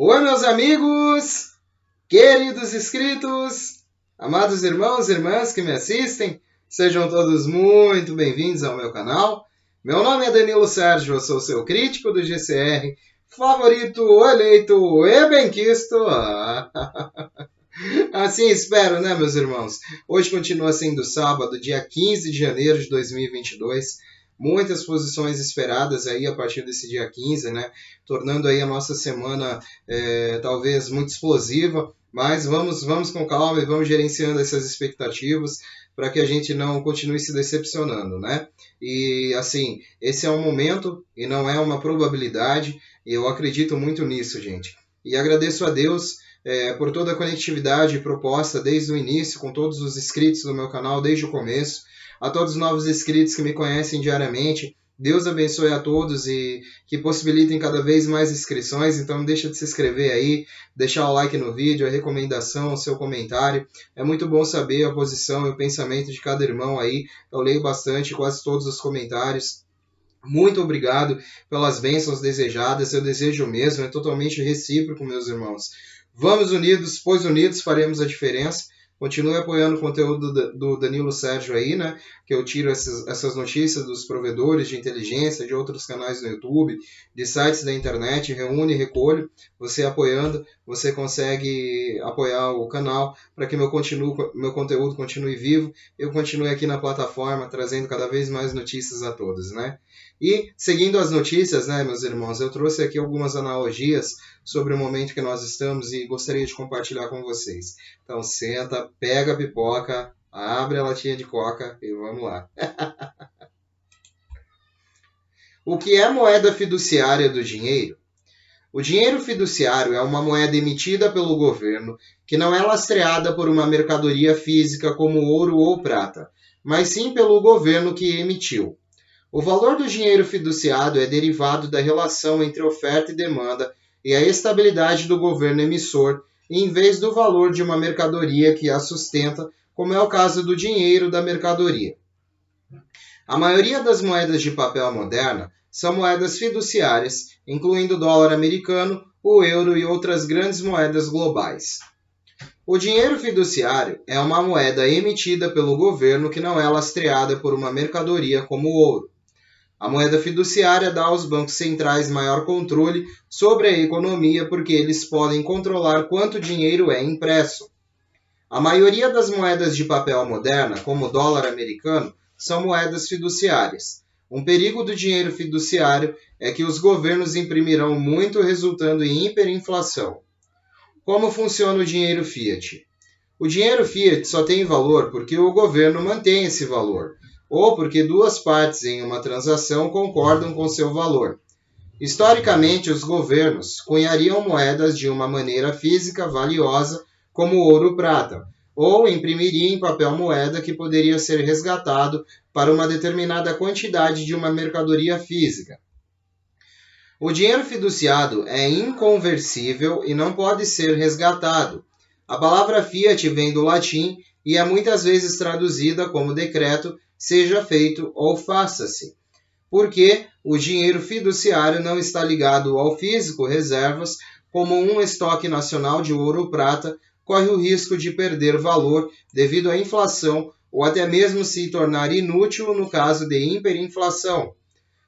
Oi, meus amigos, queridos inscritos, amados irmãos e irmãs que me assistem, sejam todos muito bem-vindos ao meu canal. Meu nome é Danilo Sérgio, eu sou seu crítico do GCR, favorito, eleito e benquisto. Assim espero, né, meus irmãos? Hoje continua sendo sábado, dia 15 de janeiro de 2022. Muitas posições esperadas aí a partir desse dia 15, né? Tornando aí a nossa semana talvez muito explosiva, mas vamos com calma e vamos gerenciando essas expectativas para que a gente não continue se decepcionando, né? E assim, esse é um momento e não é uma probabilidade, e eu acredito muito nisso, gente. E agradeço a Deus por toda a conectividade proposta desde o início, com todos os inscritos do meu canal desde o começo, a todos os novos inscritos que me conhecem diariamente. Deus abençoe a todos e que possibilitem cada vez mais inscrições. Então não deixa de se inscrever aí, deixar o like no vídeo, a recomendação, o seu comentário. É muito bom saber a posição e o pensamento de cada irmão aí. Eu leio bastante, quase todos os comentários. Muito obrigado pelas bênçãos desejadas, eu desejo o mesmo, é totalmente recíproco, meus irmãos. Vamos unidos, pois unidos faremos a diferença. Continue apoiando o conteúdo do Danilo Sérgio aí, né? Que eu tiro essas notícias dos provedores de inteligência, de outros canais no YouTube, de sites da internet, reúne e recolho. Você apoiando, você consegue apoiar o canal para que meu conteúdo continue vivo. Eu continue aqui na plataforma, trazendo cada vez mais notícias a todos, né? E, seguindo as notícias, né, meus irmãos, eu trouxe aqui algumas analogias sobre o momento que nós estamos e gostaria de compartilhar com vocês. Então, senta, pega a pipoca, abre a latinha de coca e vamos lá. O que é moeda fiduciária do dinheiro? O dinheiro fiduciário é uma moeda emitida pelo governo que não é lastreada por uma mercadoria física como ouro ou prata, mas sim pelo governo que emitiu. O valor do dinheiro fiduciado é derivado da relação entre oferta e demanda e a estabilidade do governo emissor, em vez do valor de uma mercadoria que a sustenta, como é o caso do dinheiro da mercadoria. A maioria das moedas de papel moderna são moedas fiduciárias, incluindo o dólar americano, o euro e outras grandes moedas globais. O dinheiro fiduciário é uma moeda emitida pelo governo que não é lastreada por uma mercadoria como o ouro. A moeda fiduciária dá aos bancos centrais maior controle sobre a economia porque eles podem controlar quanto dinheiro é impresso. A maioria das moedas de papel moderna, como o dólar americano, são moedas fiduciárias. Um perigo do dinheiro fiduciário é que os governos imprimirão muito, resultando em hiperinflação. Como funciona o dinheiro fiat? O dinheiro fiat só tem valor porque o governo mantém esse valor, ou porque duas partes em uma transação concordam com seu valor. Historicamente, os governos cunhariam moedas de uma maneira física valiosa, como ouro ou prata, ou imprimiriam em papel moeda que poderia ser resgatado para uma determinada quantidade de uma mercadoria física. O dinheiro fiduciado é inconversível e não pode ser resgatado. A palavra fiat vem do latim e é muitas vezes traduzida como decreto, seja feito ou faça-se, porque o dinheiro fiduciário não está ligado ao físico reservas, como um estoque nacional de ouro ou prata, corre o risco de perder valor devido à inflação ou até mesmo se tornar inútil no caso de hiperinflação.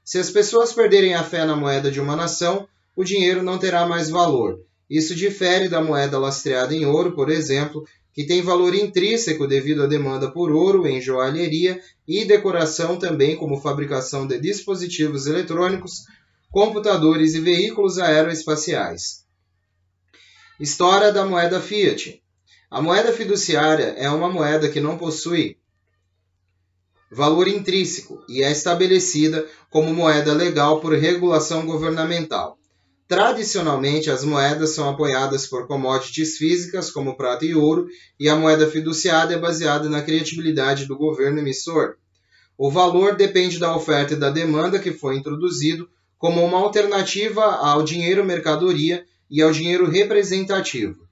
Se as pessoas perderem a fé na moeda de uma nação, o dinheiro não terá mais valor. Isso difere da moeda lastreada em ouro, por exemplo, que tem valor intrínseco devido à demanda por ouro em joalheria e decoração também como fabricação de dispositivos eletrônicos, computadores e veículos aeroespaciais. História da moeda fiat. A moeda fiduciária é uma moeda que não possui valor intrínseco e é estabelecida como moeda legal por regulação governamental. Tradicionalmente, as moedas são apoiadas por commodities físicas, como prata e ouro, e a moeda fiduciária é baseada na credibilidade do governo emissor. O valor depende da oferta e da demanda que foi introduzido como uma alternativa ao dinheiro mercadoria e ao dinheiro representativo.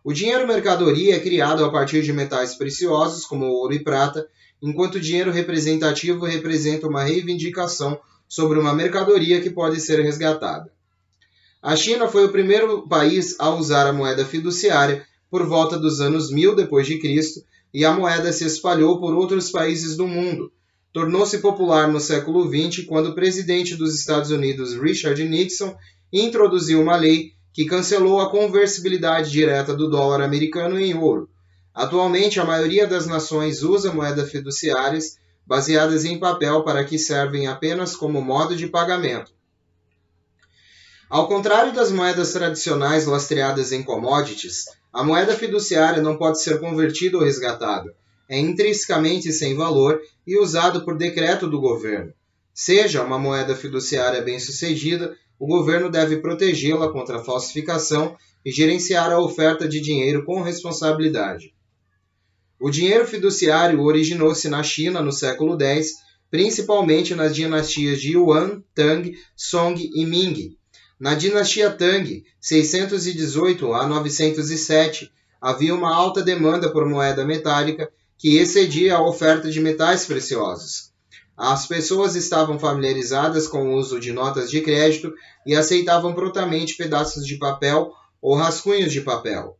O dinheiro mercadoria é criado a partir de metais preciosos, como ouro e prata, enquanto o dinheiro representativo representa uma reivindicação sobre uma mercadoria que pode ser resgatada. A China foi o primeiro país a usar a moeda fiduciária por volta dos anos 1000 d.C., e a moeda se espalhou por outros países do mundo. Tornou-se popular no século XX, quando o presidente dos Estados Unidos, Richard Nixon, introduziu uma lei que cancelou a conversibilidade direta do dólar americano em ouro. Atualmente, a maioria das nações usa moedas fiduciárias baseadas em papel para que servem apenas como modo de pagamento. Ao contrário das moedas tradicionais lastreadas em commodities, a moeda fiduciária não pode ser convertida ou resgatada. É intrinsecamente sem valor e usado por decreto do governo. Seja uma moeda fiduciária bem-sucedida, o governo deve protegê-la contra a falsificação e gerenciar a oferta de dinheiro com responsabilidade. O dinheiro fiduciário originou-se na China no século X, principalmente nas dinastias de Yuan, Tang, Song e Ming. Na dinastia Tang, 618 a 907, havia uma alta demanda por moeda metálica que excedia a oferta de metais preciosos. As pessoas estavam familiarizadas com o uso de notas de crédito e aceitavam prontamente pedaços de papel ou rascunhos de papel.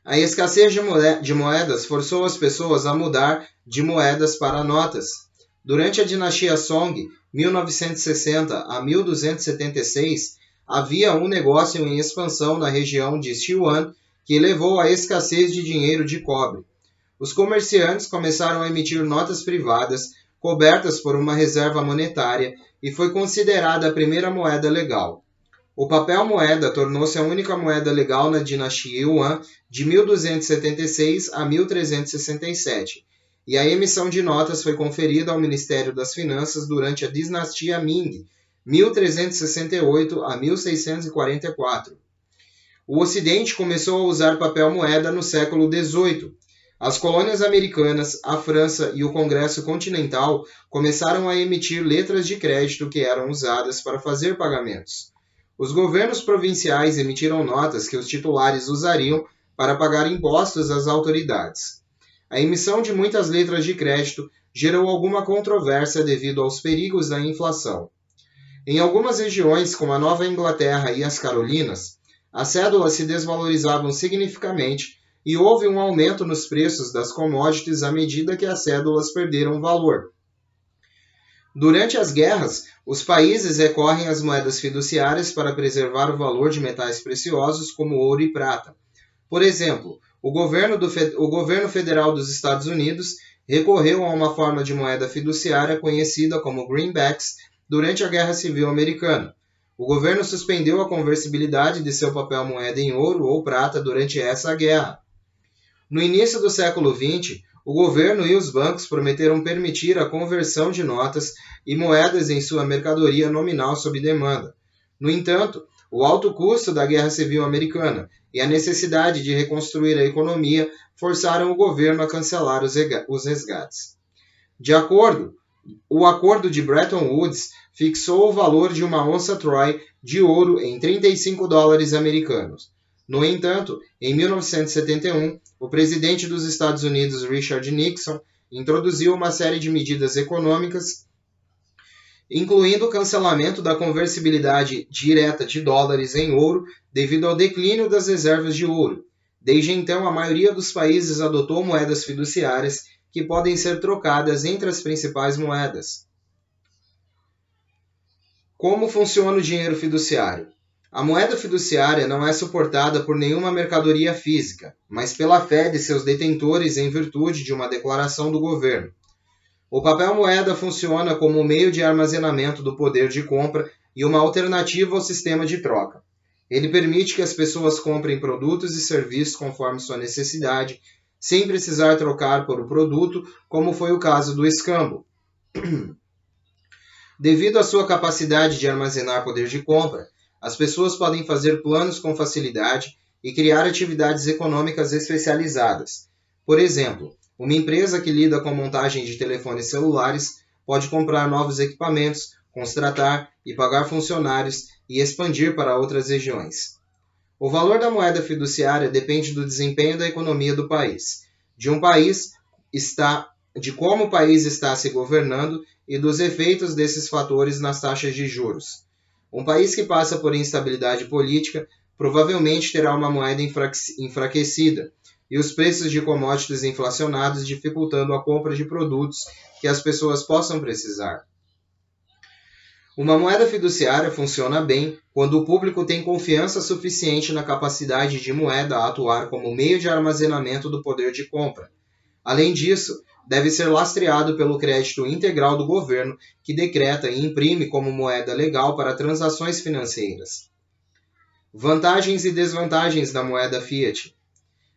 A escassez de moedas forçou as pessoas a mudar de moedas para notas. Durante a dinastia Song, 1960 a 1276, havia um negócio em expansão na região de Sichuan que levou à escassez de dinheiro de cobre. Os comerciantes começaram a emitir notas privadas cobertas por uma reserva monetária e foi considerada a primeira moeda legal. O papel moeda tornou-se a única moeda legal na dinastia Yuan de 1276 a 1367, e a emissão de notas foi conferida ao Ministério das Finanças durante a dinastia Ming, 1368 a 1644. O Ocidente começou a usar papel moeda no século XVIII. As colônias americanas, a França e o Congresso Continental começaram a emitir letras de crédito que eram usadas para fazer pagamentos. Os governos provinciais emitiram notas que os titulares usariam para pagar impostos às autoridades. A emissão de muitas letras de crédito gerou alguma controvérsia devido aos perigos da inflação. Em algumas regiões, como a Nova Inglaterra e as Carolinas, as cédulas se desvalorizavam significativamente e houve um aumento nos preços das commodities à medida que as cédulas perderam valor. Durante as guerras, os países recorrem às moedas fiduciárias para preservar o valor de metais preciosos como ouro e prata. Por exemplo, o governo federal dos Estados Unidos recorreu a uma forma de moeda fiduciária conhecida como greenbacks durante a Guerra Civil Americana. O governo suspendeu a conversibilidade de seu papel moeda em ouro ou prata durante essa guerra. No início do século XX, o governo e os bancos prometeram permitir a conversão de notas e moedas em sua mercadoria nominal sob demanda. No entanto, o alto custo da Guerra Civil Americana e a necessidade de reconstruir a economia forçaram o governo a cancelar os resgates. O acordo de Bretton Woods fixou o valor de uma onça Troy de ouro em 35 dólares americanos. No entanto, em 1971, o presidente dos Estados Unidos, Richard Nixon, introduziu uma série de medidas econômicas, incluindo o cancelamento da conversibilidade direta de dólares em ouro devido ao declínio das reservas de ouro. Desde então, a maioria dos países adotou moedas fiduciárias que podem ser trocadas entre as principais moedas. Como funciona o dinheiro fiduciário? A moeda fiduciária não é suportada por nenhuma mercadoria física, mas pela fé de seus detentores em virtude de uma declaração do governo. O papel moeda funciona como um meio de armazenamento do poder de compra e uma alternativa ao sistema de troca. Ele permite que as pessoas comprem produtos e serviços conforme sua necessidade, sem precisar trocar por o produto, como foi o caso do escambo. Devido à sua capacidade de armazenar poder de compra, as pessoas podem fazer planos com facilidade e criar atividades econômicas especializadas. Por exemplo, uma empresa que lida com montagem de telefones celulares pode comprar novos equipamentos, contratar e pagar funcionários e expandir para outras regiões. O valor da moeda fiduciária depende do desempenho da economia do país, de como o país está se governando e dos efeitos desses fatores nas taxas de juros. Um país que passa por instabilidade política provavelmente terá uma moeda enfraquecida e os preços de commodities inflacionados, dificultando a compra de produtos que as pessoas possam precisar. Uma moeda fiduciária funciona bem quando o público tem confiança suficiente na capacidade de moeda a atuar como meio de armazenamento do poder de compra. Além disso, deve ser lastreado pelo crédito integral do governo, que decreta e imprime como moeda legal para transações financeiras. Vantagens e desvantagens da moeda fiat.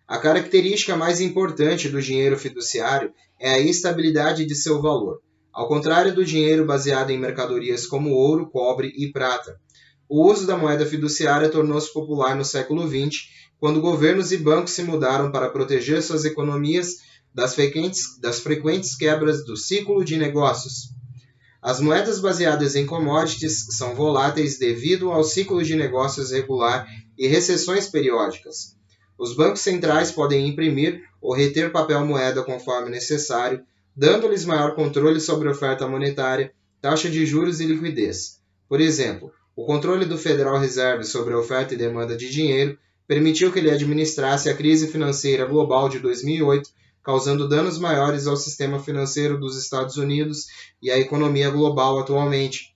A característica mais importante do dinheiro fiduciário é a estabilidade de seu valor, ao contrário do dinheiro baseado em mercadorias como ouro, cobre e prata. O uso da moeda fiduciária tornou-se popular no século XX, quando governos e bancos se mudaram para proteger suas economias das frequentes quebras do ciclo de negócios. As moedas baseadas em commodities são voláteis devido ao ciclo de negócios regular e recessões periódicas. Os bancos centrais podem imprimir ou reter papel moeda conforme necessário, dando-lhes maior controle sobre a oferta monetária, taxa de juros e liquidez. Por exemplo, o controle do Federal Reserve sobre a oferta e demanda de dinheiro permitiu que ele administrasse a crise financeira global de 2008, causando danos maiores ao sistema financeiro dos Estados Unidos e à economia global atualmente.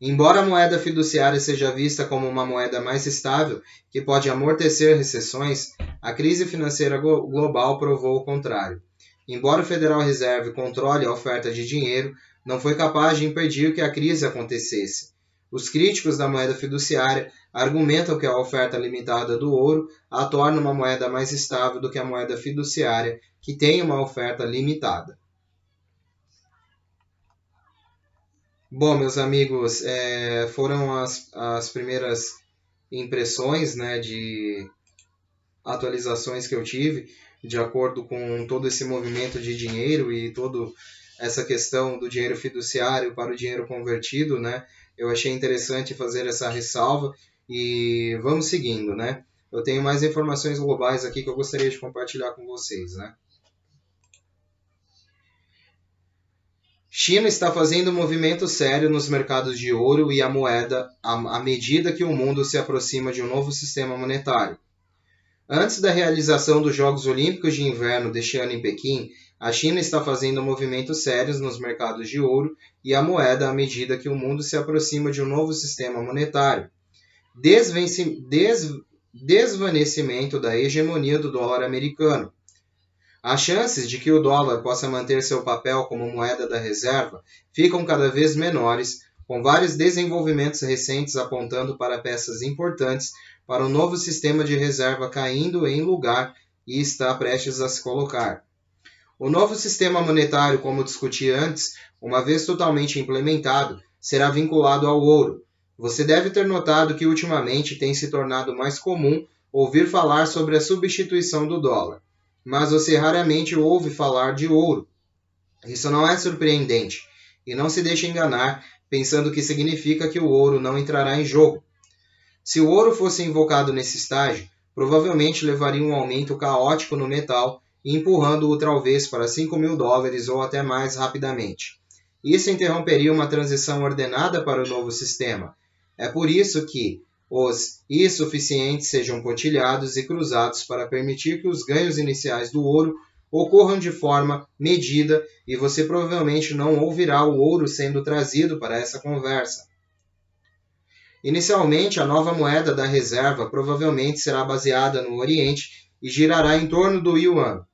Embora a moeda fiduciária seja vista como uma moeda mais estável, que pode amortecer recessões, a crise financeira global provou o contrário. Embora o Federal Reserve controle a oferta de dinheiro, não foi capaz de impedir que a crise acontecesse. Os críticos da moeda fiduciária argumentam que a oferta limitada do ouro a torna uma moeda mais estável do que a moeda fiduciária, que tem uma oferta limitada. Bom, meus amigos, foram as primeiras impressões, né, de atualizações que eu tive, de acordo com todo esse movimento de dinheiro e toda essa questão do dinheiro fiduciário para o dinheiro convertido, né? Eu achei interessante fazer essa ressalva e vamos seguindo, né? Eu tenho mais informações globais aqui que eu gostaria de compartilhar com vocês, né? China está fazendo um movimento sério nos mercados de ouro e a moeda à medida que o mundo se aproxima de um novo sistema monetário. Antes da realização dos Jogos Olímpicos de Inverno deste ano em Pequim, a China está fazendo movimentos sérios nos mercados de ouro e a moeda à medida que o mundo se aproxima de um novo sistema monetário. Desvanecimento da hegemonia do dólar americano. As chances de que o dólar possa manter seu papel como moeda da reserva ficam cada vez menores, com vários desenvolvimentos recentes apontando para peças importantes para o novo sistema de reserva caindo em lugar e está prestes a se colocar. O novo sistema monetário, como discuti antes, uma vez totalmente implementado, será vinculado ao ouro. Você deve ter notado que ultimamente tem se tornado mais comum ouvir falar sobre a substituição do dólar, mas você raramente ouve falar de ouro. Isso não é surpreendente, e não se deixe enganar pensando que significa que o ouro não entrará em jogo. Se o ouro fosse invocado nesse estágio, provavelmente levaria um aumento caótico no metal, empurrando-o talvez para $5.000 ou até mais rapidamente. Isso interromperia uma transição ordenada para o novo sistema. É por isso que os insuficientes sejam pontilhados e cruzados para permitir que os ganhos iniciais do ouro ocorram de forma medida e você provavelmente não ouvirá o ouro sendo trazido para essa conversa. Inicialmente, a nova moeda da reserva provavelmente será baseada no Oriente e girará em torno do Yuan,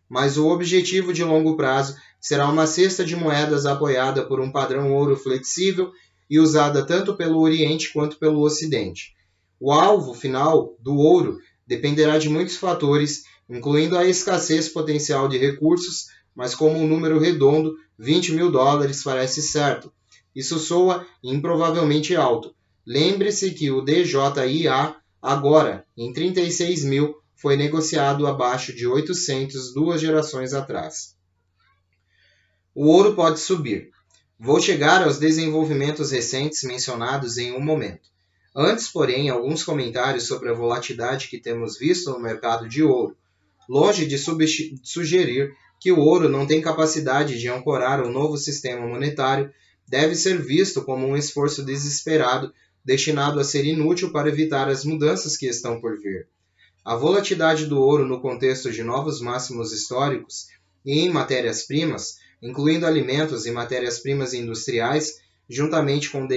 mas o objetivo de longo prazo será uma cesta de moedas apoiada por um padrão ouro flexível e usada tanto pelo Oriente quanto pelo Ocidente. O alvo final do ouro dependerá de muitos fatores, incluindo a escassez potencial de recursos, mas como um número redondo, $20.000 parece certo. Isso soa improvavelmente alto. Lembre-se que o DJIA, agora, em 36 mil, foi negociado abaixo de 800 duas gerações atrás. O ouro pode subir. Vou chegar aos desenvolvimentos recentes mencionados em um momento. Antes, porém, alguns comentários sobre a volatilidade que temos visto no mercado de ouro. Longe de sugerir que o ouro não tem capacidade de ancorar um novo sistema monetário, deve ser visto como um esforço desesperado destinado a ser inútil para evitar as mudanças que estão por vir. A volatilidade do ouro no contexto de novos máximos históricos e em matérias-primas, incluindo alimentos e matérias-primas industriais, juntamente com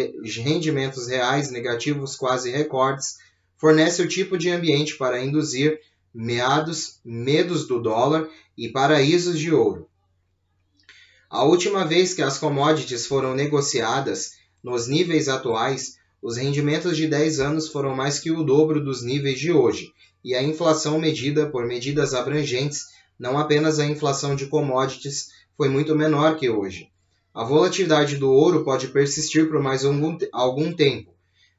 rendimentos reais negativos quase recordes, fornece o tipo de ambiente para induzir medos do dólar e paraísos de ouro. A última vez que as commodities foram negociadas, nos níveis atuais, os rendimentos de 10 anos foram mais que o dobro dos níveis de hoje, e a inflação medida por medidas abrangentes, não apenas a inflação de commodities, foi muito menor que hoje. A volatilidade do ouro pode persistir por mais algum tempo.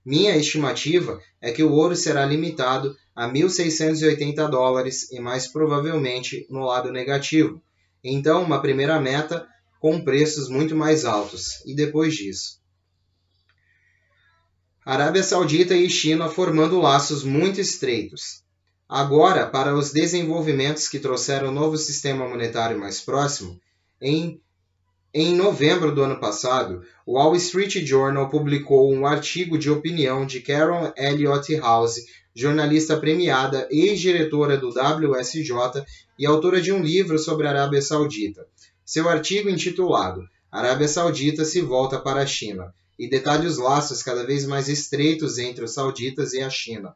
Minha estimativa é que o ouro será limitado a $1.680 e mais provavelmente no lado negativo. Então, uma primeira meta com preços muito mais altos. E depois disso? Arábia Saudita e China formando laços muito estreitos. Agora, para os desenvolvimentos que trouxeram o novo sistema monetário mais próximo, em novembro do ano passado, o Wall Street Journal publicou um artigo de opinião de Karen Elliott House, jornalista premiada, ex-diretora do WSJ e autora de um livro sobre a Arábia Saudita. Seu artigo intitulado Arábia Saudita se volta para a China e detalha os laços cada vez mais estreitos entre os sauditas e a China.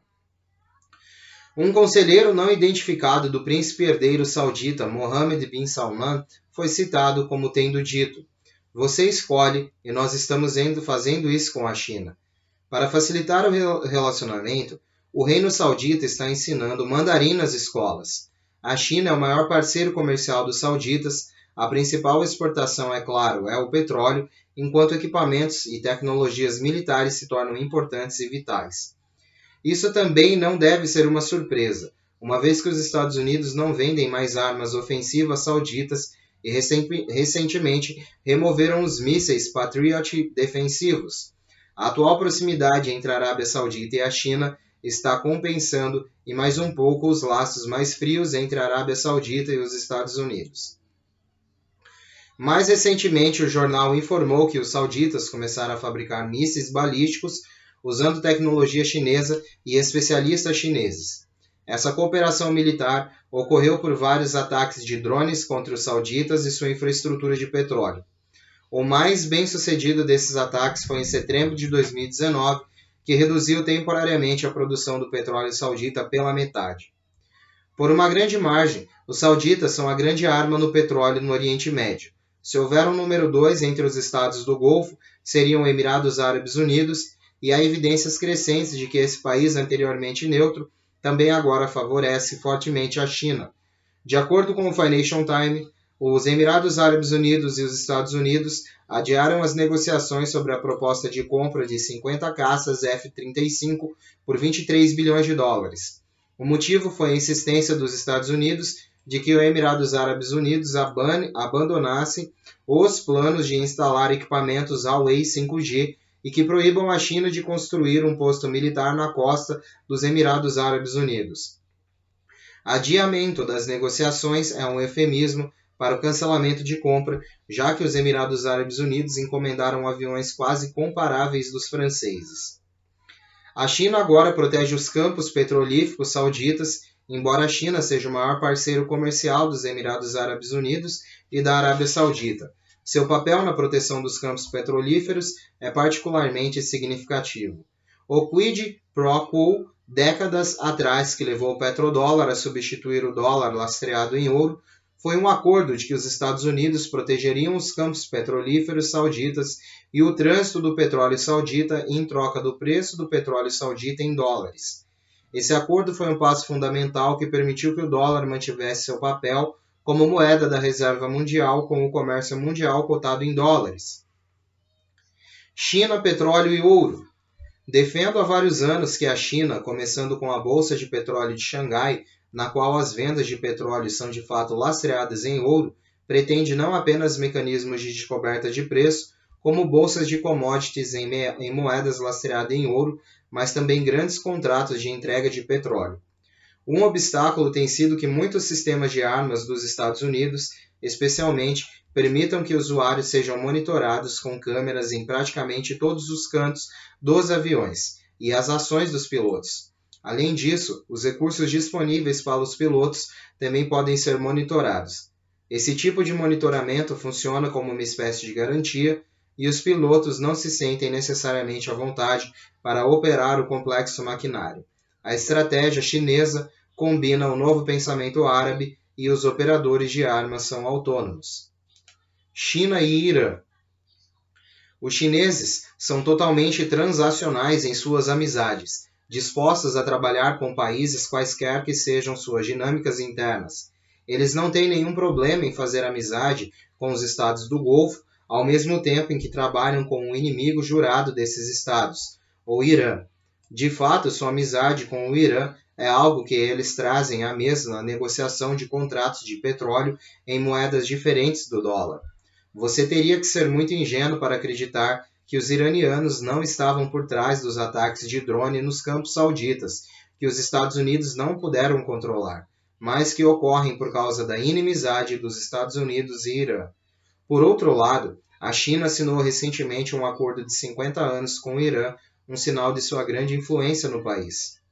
Um conselheiro não identificado do príncipe herdeiro saudita Mohammed bin Salman foi citado como tendo dito: "Você escolhe e nós estamos fazendo isso com a China." Para facilitar o relacionamento, o reino saudita está ensinando mandarim nas escolas. A China é o maior parceiro comercial dos sauditas. A principal exportação, é claro, é o petróleo, enquanto equipamentos e tecnologias militares se tornam importantes e vitais. Isso também não deve ser uma surpresa, uma vez que os Estados Unidos não vendem mais armas ofensivas sauditas e recentemente removeram os mísseis Patriot defensivos. A atual proximidade entre a Arábia Saudita e a China está compensando e mais um pouco os laços mais frios entre a Arábia Saudita e os Estados Unidos. Mais recentemente, o jornal informou que os sauditas começaram a fabricar mísseis balísticos usando tecnologia chinesa e especialistas chineses. Essa cooperação militar ocorreu por vários ataques de drones contra os sauditas e sua infraestrutura de petróleo. O mais bem-sucedido desses ataques foi em setembro de 2019, que reduziu temporariamente a produção do petróleo saudita pela metade. Por uma grande margem, os sauditas são a grande arma no petróleo no Oriente Médio. Se houver um número 2 entre os estados do Golfo, seriam Emirados Árabes Unidos, e há evidências crescentes de que esse país anteriormente neutro também agora favorece fortemente a China. De acordo com o Financial Times, os Emirados Árabes Unidos e os Estados Unidos adiaram as negociações sobre a proposta de compra de 50 caças F-35 por $23 bilhões. O motivo foi a insistência dos Estados Unidos de que os Emirados Árabes Unidos abandonassem os planos de instalar equipamentos Huawei 5G e que proíbam a China de construir um posto militar na costa dos Emirados Árabes Unidos. Adiamento das negociações é um eufemismo para o cancelamento de compra, já que os Emirados Árabes Unidos encomendaram aviões quase comparáveis dos franceses. A China agora protege os campos petrolíferos sauditas, embora a China seja o maior parceiro comercial dos Emirados Árabes Unidos e da Arábia Saudita. Seu papel na proteção dos campos petrolíferos é particularmente significativo. O quid pro quo, décadas atrás, que levou o petrodólar a substituir o dólar lastreado em ouro, foi um acordo de que os Estados Unidos protegeriam os campos petrolíferos sauditas e o trânsito do petróleo saudita em troca do preço do petróleo saudita em dólares. Esse acordo foi um passo fundamental que permitiu que o dólar mantivesse seu papel como moeda da reserva mundial com o comércio mundial cotado em dólares. China, petróleo e ouro. Defendo há vários anos que a China, começando com a Bolsa de Petróleo de Xangai, na qual as vendas de petróleo são de fato lastreadas em ouro, pretende não apenas mecanismos de descoberta de preço, como bolsas de commodities em moedas lastreadas em ouro, mas também grandes contratos de entrega de petróleo. Um obstáculo tem sido que muitos sistemas de armas dos Estados Unidos especialmente, permitam que usuários sejam monitorados com câmeras em praticamente todos os cantos dos aviões e as ações dos pilotos. Além disso, os recursos disponíveis para os pilotos também podem ser monitorados. Esse tipo de monitoramento funciona como uma espécie de garantia e os pilotos não se sentem necessariamente à vontade para operar o complexo maquinário. A estratégia chinesa combina o novo pensamento árabe e os operadores de armas são autônomos. China e Irã. Os chineses são totalmente transacionais em suas amizades, dispostos a trabalhar com países quaisquer que sejam suas dinâmicas internas. Eles não têm nenhum problema em fazer amizade com os estados do Golfo, ao mesmo tempo em que trabalham com um inimigo jurado desses estados, o Irã. De fato, sua amizade com o Irã é algo que eles trazem à mesa na negociação de contratos de petróleo em moedas diferentes do dólar. Você teria que ser muito ingênuo para acreditar que os iranianos não estavam por trás dos ataques de drone nos campos sauditas, que os Estados Unidos não puderam controlar, mas que ocorrem por causa da inimizade dos Estados Unidos e Irã. Por outro lado, a China assinou recentemente um acordo de 50 anos com o Irã, um sinal de sua grande influência no país.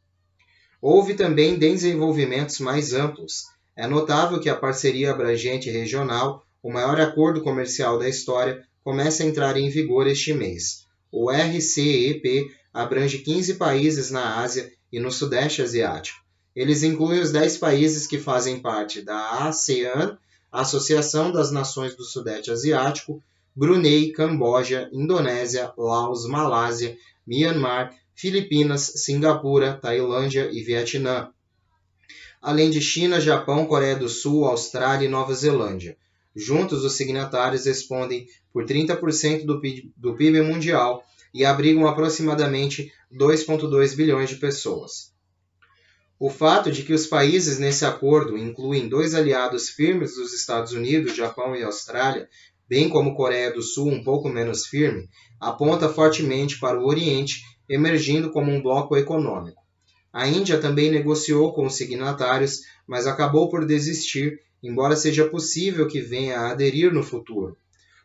Houve também desenvolvimentos mais amplos. É notável que a parceria abrangente regional, o maior acordo comercial da história, começa a entrar em vigor este mês. O RCEP abrange 15 países na Ásia e no Sudeste Asiático. Eles incluem os 10 países que fazem parte da ASEAN, Associação das Nações do Sudeste Asiático, Brunei, Camboja, Indonésia, Laos, Malásia, Myanmar, Filipinas, Singapura, Tailândia e Vietnã, além de China, Japão, Coreia do Sul, Austrália e Nova Zelândia. Juntos, os signatários respondem por 30% do PIB mundial e abrigam aproximadamente 2,2 bilhões de pessoas. O fato de que os países nesse acordo incluem 2 aliados firmes dos Estados Unidos, Japão e Austrália, bem como Coreia do Sul um pouco menos firme, aponta fortemente para o Oriente, emergindo como um bloco econômico. A Índia também negociou com os signatários, mas acabou por desistir, embora seja possível que venha a aderir no futuro.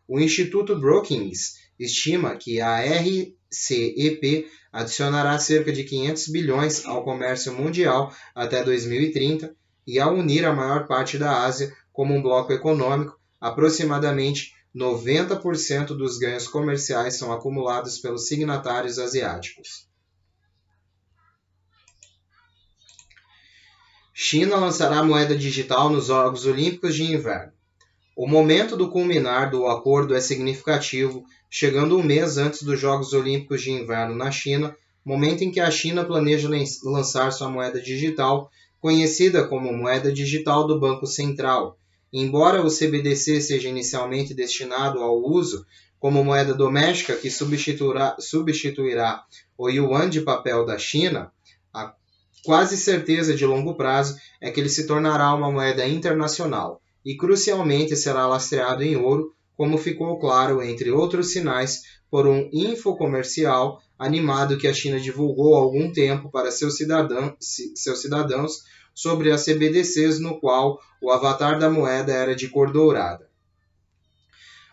O Instituto Brookings estima que a RCEP adicionará cerca de 500 bilhões ao comércio mundial até 2030 e, ao unir a maior parte da Ásia como um bloco econômico, aproximadamente 90% dos ganhos comerciais são acumulados pelos signatários asiáticos. China lançará moeda digital nos Jogos Olímpicos de Inverno. O momento do culminar do acordo é significativo, chegando um mês antes dos Jogos Olímpicos de Inverno na China, momento em que a China planeja lançar sua moeda digital, conhecida como Moeda Digital do Banco Central. Embora o CBDC seja inicialmente destinado ao uso como moeda doméstica que substituirá o yuan de papel da China, a quase certeza de longo prazo é que ele se tornará uma moeda internacional e, crucialmente, será lastreado em ouro, como ficou claro, entre outros sinais, por um infocomercial animado que a China divulgou há algum tempo para seus cidadãos sobre as CBDCs, no qual o avatar da moeda era de cor dourada.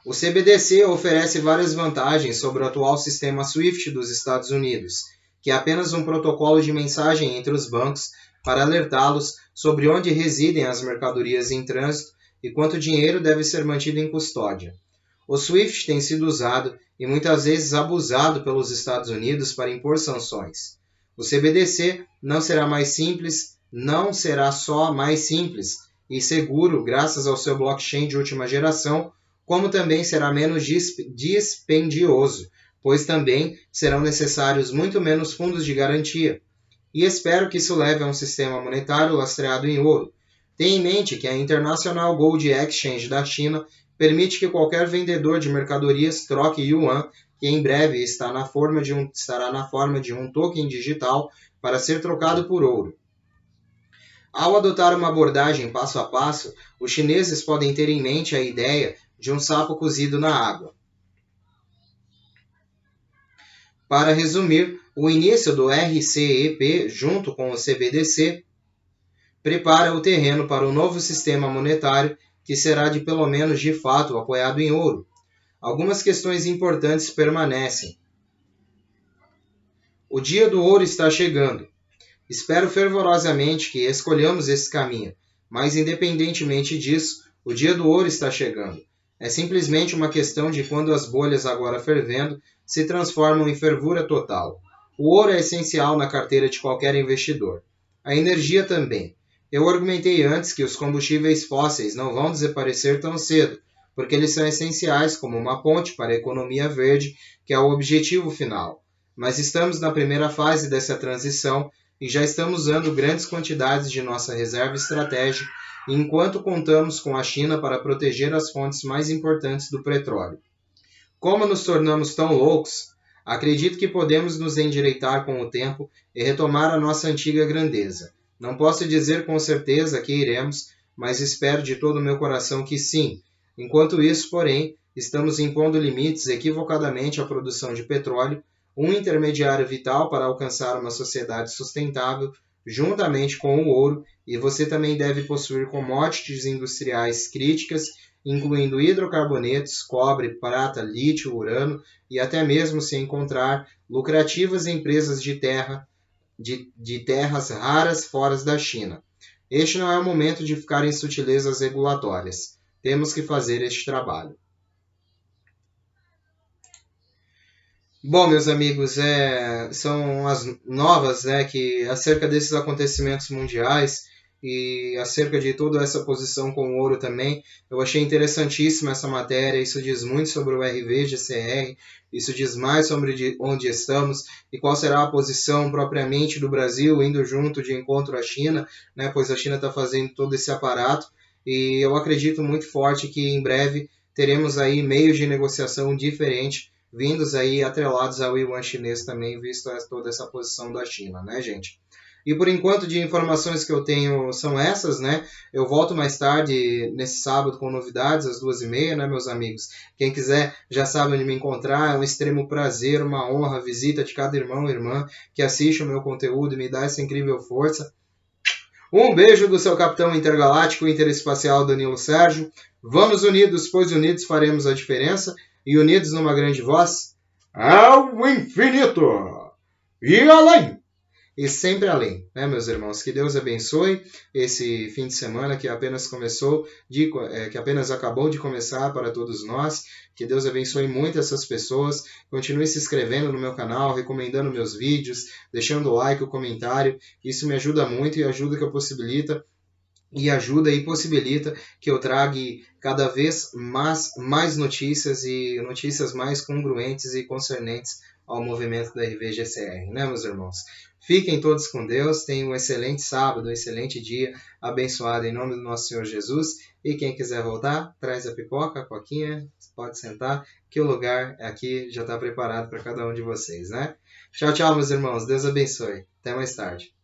O CBDC oferece várias vantagens sobre o atual sistema SWIFT dos Estados Unidos, que é apenas um protocolo de mensagem entre os bancos para alertá-los sobre onde residem as mercadorias em trânsito e quanto dinheiro deve ser mantido em custódia. O SWIFT tem sido usado e muitas vezes abusado pelos Estados Unidos para impor sanções. O CBDC não será só mais simples e seguro graças ao seu blockchain de última geração, como também será menos dispendioso, pois também serão necessários muito menos fundos de garantia. E espero que isso leve a um sistema monetário lastreado em ouro. Tenha em mente que a International Gold Exchange da China permite que qualquer vendedor de mercadorias troque yuan, que em breve estará na forma de um token digital para ser trocado por ouro. Ao adotar uma abordagem passo a passo, os chineses podem ter em mente a ideia de um sapo cozido na água. Para resumir, o início do RCEP, junto com o CBDC, prepara o terreno para um novo sistema monetário que será de pelo menos de fato apoiado em ouro. Algumas questões importantes permanecem. O dia do ouro está chegando. Espero fervorosamente que escolhamos esse caminho, mas independentemente disso, o dia do ouro está chegando. É simplesmente uma questão de quando as bolhas agora fervendo se transformam em fervura total. O ouro é essencial na carteira de qualquer investidor. A energia também. Eu argumentei antes que os combustíveis fósseis não vão desaparecer tão cedo, porque eles são essenciais como uma ponte para a economia verde, que é o objetivo final. Mas estamos na primeira fase dessa transição e já estamos usando grandes quantidades de nossa reserva estratégica, enquanto contamos com a China para proteger as fontes mais importantes do petróleo. Como nos tornamos tão loucos, acredito que podemos nos endireitar com o tempo e retomar a nossa antiga grandeza. Não posso dizer com certeza que iremos, mas espero de todo o meu coração que sim. Enquanto isso, porém, estamos impondo limites equivocadamente à produção de petróleo, um intermediário vital para alcançar uma sociedade sustentável, juntamente com o ouro, e você também deve possuir commodities industriais críticas, incluindo hidrocarbonetos, cobre, prata, lítio, urânio e até mesmo se encontrar lucrativas empresas de terras raras fora da China. Este não é o momento de ficar em sutilezas regulatórias. Temos que fazer este trabalho. Bom, meus amigos, são as novas que acerca desses acontecimentos mundiais e acerca de toda essa posição com o ouro também. Eu achei interessantíssima essa matéria, isso diz muito sobre o RVGCR, isso diz mais sobre onde estamos e qual será a posição propriamente do Brasil indo junto de encontro à China, né, pois a China está fazendo todo esse aparato e eu acredito muito forte que em breve teremos aí meios de negociação diferentes vindos aí atrelados ao yuan chinês também, visto toda essa posição da China, né, gente? E por enquanto de informações que eu tenho são essas, né? Eu volto mais tarde, nesse sábado, com novidades, às 2h30, né, meus amigos? Quem quiser já sabe onde me encontrar, é um extremo prazer, uma honra, visita de cada irmão e irmã que assiste o meu conteúdo e me dá essa incrível força. Um beijo do seu capitão intergaláctico interespacial Danilo Sérgio. Vamos unidos, pois unidos faremos a diferença. E unidos numa grande voz, ao infinito e além. E sempre além, né, meus irmãos? Que Deus abençoe esse fim de semana que apenas que apenas acabou de começar para todos nós. Que Deus abençoe muito essas pessoas. Continue se inscrevendo no meu canal, recomendando meus vídeos, deixando o like, o comentário. Isso me ajuda muito e ajuda que eu possibilita e ajuda e possibilita que eu traga cada vez mais notícias e notícias mais congruentes e concernentes ao movimento da RVGCR, né, meus irmãos? Fiquem todos com Deus, tenham um excelente sábado, um excelente dia, abençoado em nome do nosso Senhor Jesus. E quem quiser voltar, traz a pipoca, a coquinha, pode sentar, que o lugar aqui já está preparado para cada um de vocês, né? Tchau, tchau, meus irmãos. Deus abençoe. Até mais tarde.